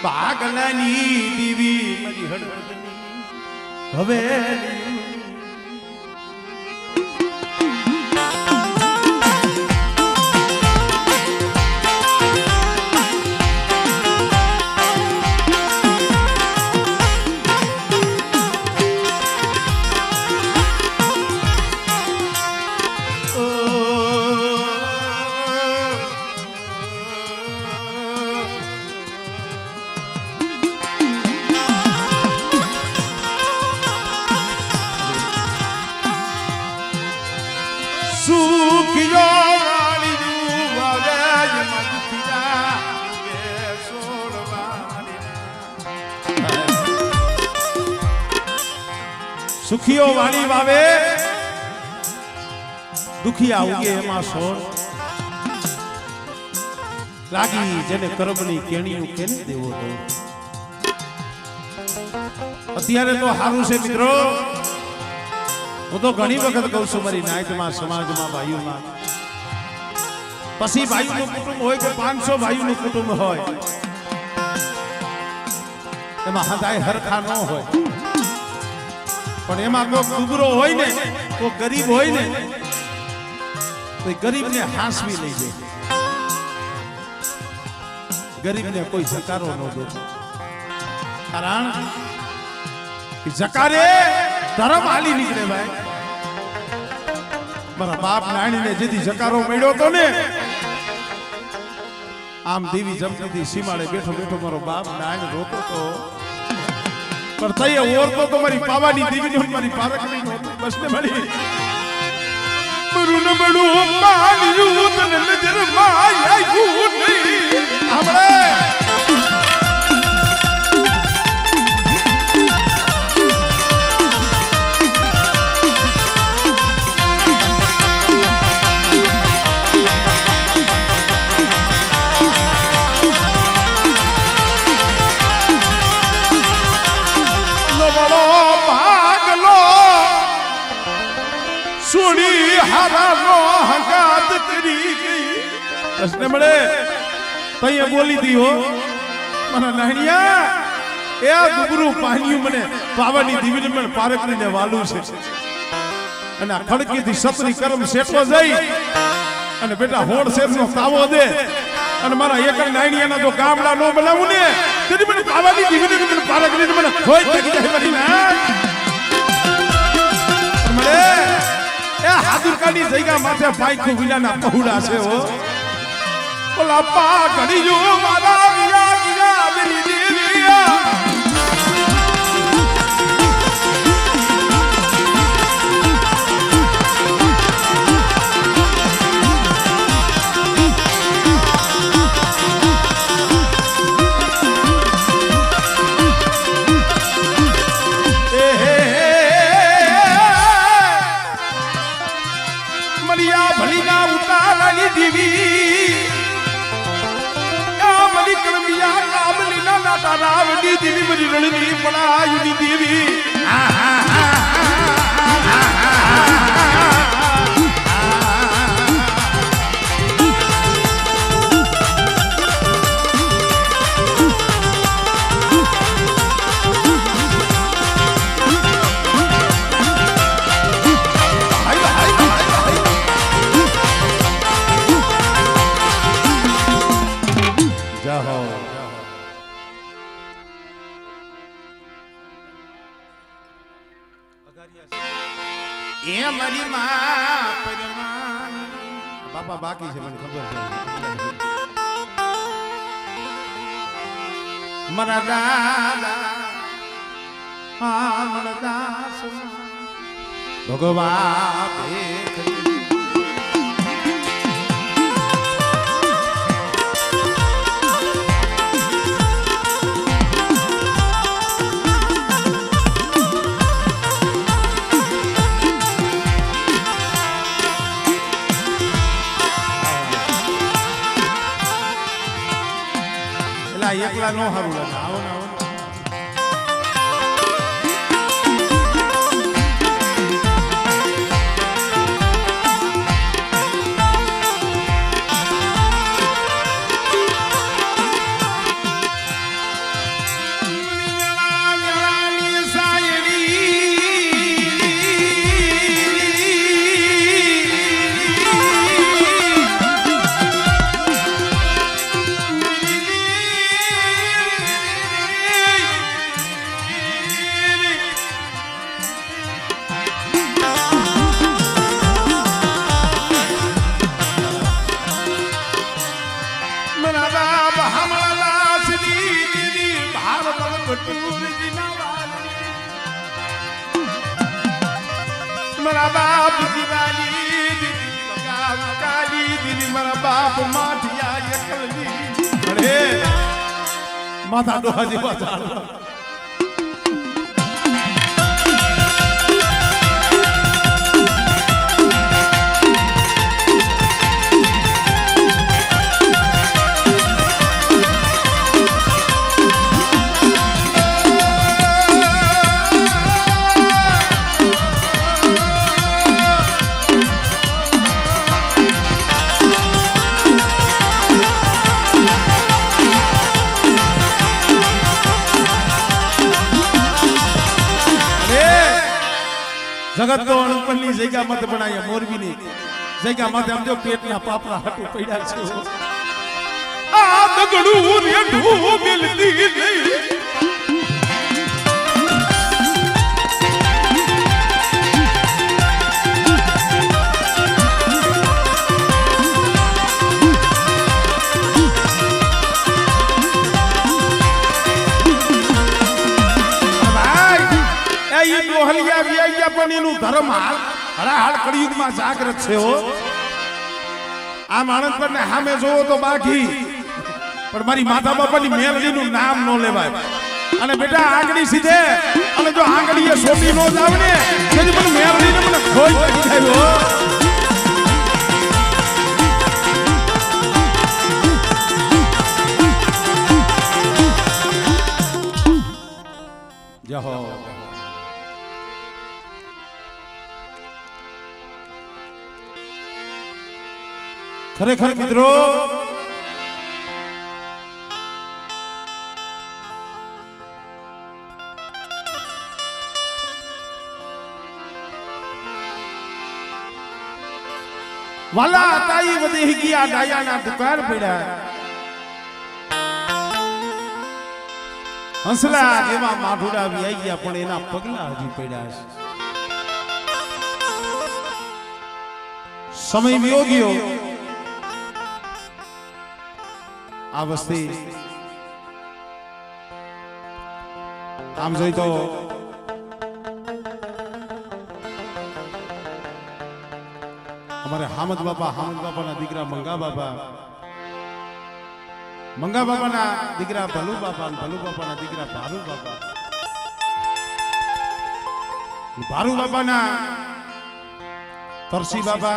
ભાગલાની દીવી મારી હળવદની હવેલી સુખીઓ વાળી વાવે દુખિયા ઉગે એમાં સોન લાગી જેને કરમની કેણીનું કેને દેવો દો અત્યારે તો સારું છે મિત્રો હું તો ઘણી વખત કહું છું મારી નાયતમાં સમાજમાં ભાઈઓમાં પછી ભાઈઓનું કુટુંબ હોય કે 500 ભાઈઓનું કુટુંબ હોય એમાં હદાય હરખા ન હોય પણ એમાં કોઈ દુબળો હોય ને કોઈ ગરીબ હોય ને તો ગરીબને હાંસવી લઈ જાય ગરીબને કોઈ જકારો ન દે કારણ કે જકારે ધર્મ હાલી નીકળે ભાઈ મારા બાપ નાણીને જેથી જકારો મળ્યો તો ને આમ દેવી જમતી સીમાડે બેઠો બેઠો મારો બાપ નાણ રોતો તો पर तय औरतों तो मारी पावानी दीवी ने मारी पारक नहीं होती बस ने मरी मरुन बड़ू पानी यूत ने नजर माया यूत नहीं हमरे सुनी हारा नो हंगात करी गई कसने मळे तय बोली दी हो मना नहणिया ए दुबरू પાણ્યું મને પાવાની દીવીને મને પારકરીને વાલું છે અને આ ખડકીથી સતરી કરમ સેટો જઈ અને બેટા હોડ શેરનો તાવો દે અને મારા એકલ નાયણિયાના જો ગામડા નો બનાવું ને તેથી મને પાવાની દીવીને મને પારકરીને મને ખોઈ થઈ જાય મારી ના મळे એ હાદુરકાની જગ્યા માથે પાઈખું વિલાના પहुડા છે હો ઓલા પા ઘડીયો મારા વિયા વિયા મેરી દેવિયા रावणी देवी मरी रणनी पड़ायुनी देवी એ મારી માં પરમાની બાપા બાકી છે મને ખબર છે મારા દાદા હા મારા દાસ ભગવાન એકલા નો હારું લાગે આવો ને આવો બટુરજીના વાલી મારા બાપ જીવાલી દીદી બગાવ કાલી દીદી મારા બાપ માઠિયા એકલી અરે માથા ડોહા જેવા ઝાડવા जगत तो अणुपल्ली जगह मत बनाया मोरबी ने जगह मत हम जो पेटना पापड़ा हटू पड़ा छे आ दगड़ू रेढू मिलती नहीं धर्म हाल हराहाल कलयुग में जागृत छे हो आ मानस पर ने हामे जो तो बाकी पर मारी माता बापा नी मेलडी नु नाम नो लेवाय अने बेटा आंगળી सीधे अने जो आंगળીએ સોટી નો જાવ ને તેથી મને મેલડી ને મને ખોઈ પડી થાયો જહો खरेखर मित्रों वाला ताई वदेही गया डाया ना दुकान पड़ा हंसला जेवा माठुड़ा भी आई गया पण एना पगला हजी पड़ा समय वियो गयो आ वस्ती आम जोई तो हमारे हामद बापा ना दीकरा मंगा बापा ना दीकरा भलू बापा ना दीकरा भारू बापा ना तरसी बाबा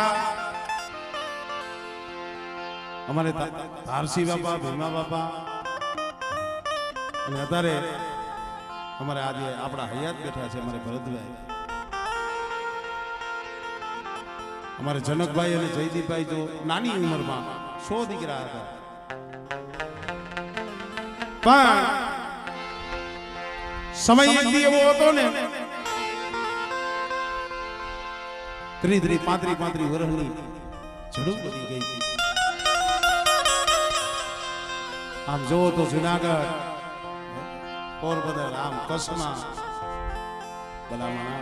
हमारे धारसी बाबा भीमा बाबा અને અત્યારે અમારે આજે આપણા હયાત બેઠા છે અમારે ભરતભાઈ અમારે જનકભાઈ અને જયદીપભાઈ જો નાની ઉંમરમાં 100 દીકરા હતા પણ સમય એક દી એવો હતો ને 35 વર્ષની ઝડપ વધી ગઈ હતી આમ જો તો જુનાગઢ પોરબંદર આમ કચ્છમાં ભલામણા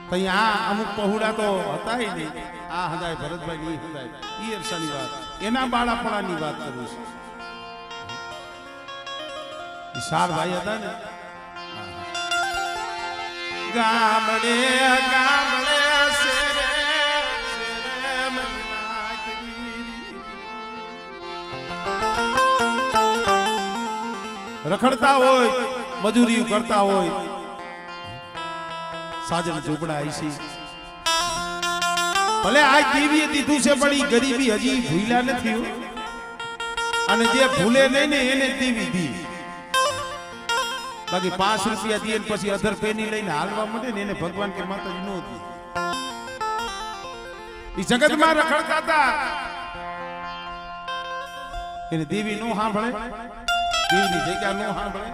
તઈ આ અમુક પહોળા તો હતા જ નહીં આ હદાય ભરતભાઈ ની હદાય ઈ અરસાની વાત એના બાળાપણાની વાત કરું છું ઈશાર ભાઈ હતા ને ગામડે ગામડે સેરે સેરે रखड़ता होय मजूरी करता होय साजन झूपड़ा ऐसी भले आज दीवी दीधु से बड़ी गरीबी हजी भूला नहीं अने जे भूले नहीं ने एने दीवी दी बाकी 5 रुपया दिए पछी अधर पेनी लईने हालवा मटे ने एने भगवान के माताजी नो दी ई जगत में रखड़ता था एने देवी नो सांभळे देवी जग्या नो सांभळे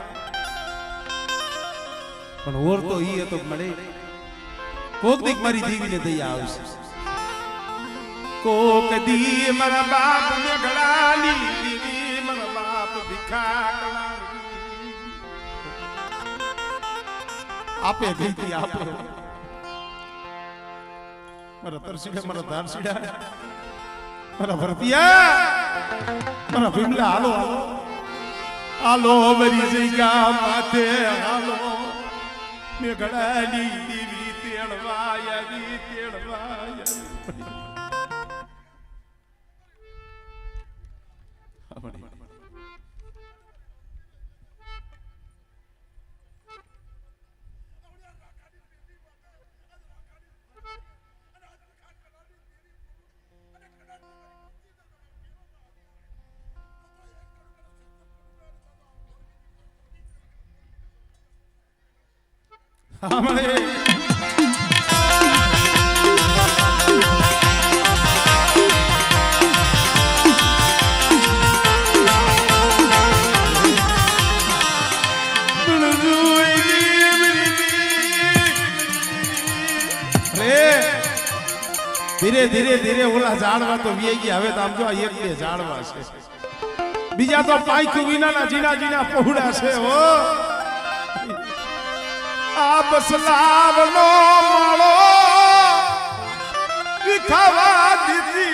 पण ओर तो ई तो मळे कोक दीक मारी देवी ने दया आवशे कोक दी मारा बाप ने घड़ाली देवी मारा बाप भिखा आपे गई थी आपे मारा तरसीड़ा मारा धारसीड़ा मारा भरतिया मारा भीमला हालो हालो હાલો મરી જગ્યા માથે હાલો મેઘડાની દેવી તેડવા આવી તેડવા આવી ધીરે ધીરે ધીરે ઓલા ઝાડવા તો વી ગયા હવે તો આમ જો એક બે ઝાડવા છે બીજા તો પાંખ્યું વિનાના જીના જીના પહોળા છે હો આ બસલાવનો માળો વિખાવા દીધી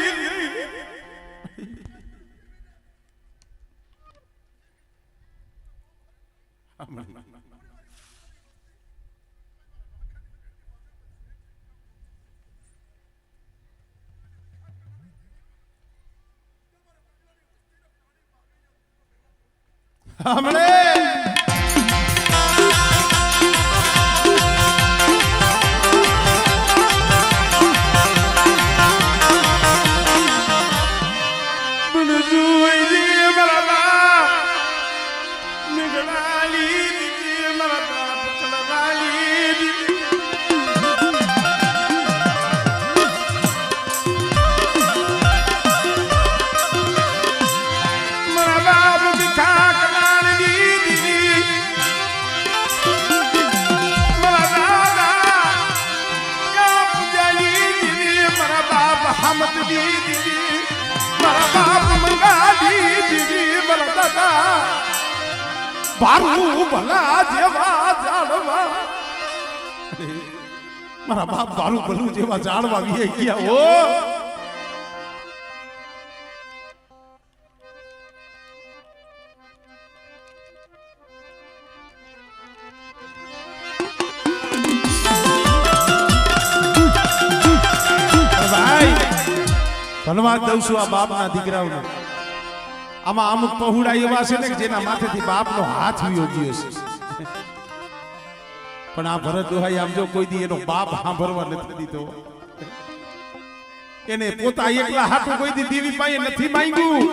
हमने हमत दीदी मारा बाप मंगा दीदी बला दादा बारू भला जेवा जाड़वा मारा बाप बारू भलू जेवा जाड़वा वी ગયા ઓ ધન્યવાદ દઉં છું આ બાપના દીકરાઓને આમાં અમુક પહોળા એવા છે ને જેના માથેથી બાપનો હાથ વિયો ગયો છે પણ આ ભરત દોહાઈ આમ જો કોઈ દી એનો બાપ સાંભળવા નથી દીધો એને પોતા એકલા હાથું કોઈ દી દેવી પાસે નથી માંગ્યું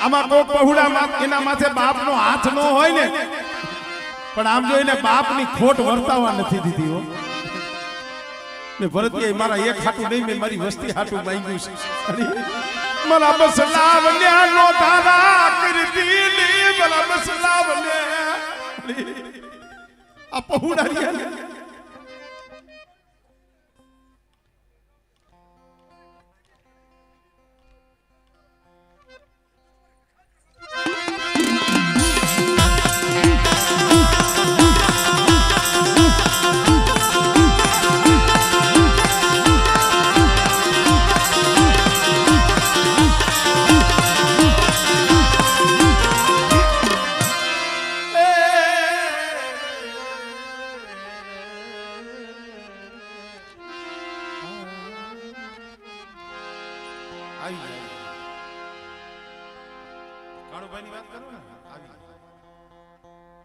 આમાં કોક પહોળા એના માથે બાપનો હાથ ન હોય ને પણ આમ જોઈને બાપની ખોટ વર્તાવા નથી દીધી હો ને ભરતભાઈ મારા એક હાટું નહીં મેં મારી વસ્તી હાટું માંગ્યું છે મારા બસલાવલ્યા નો ધારા કરતી ને મારા બસલાવલ્યા આ પહોળા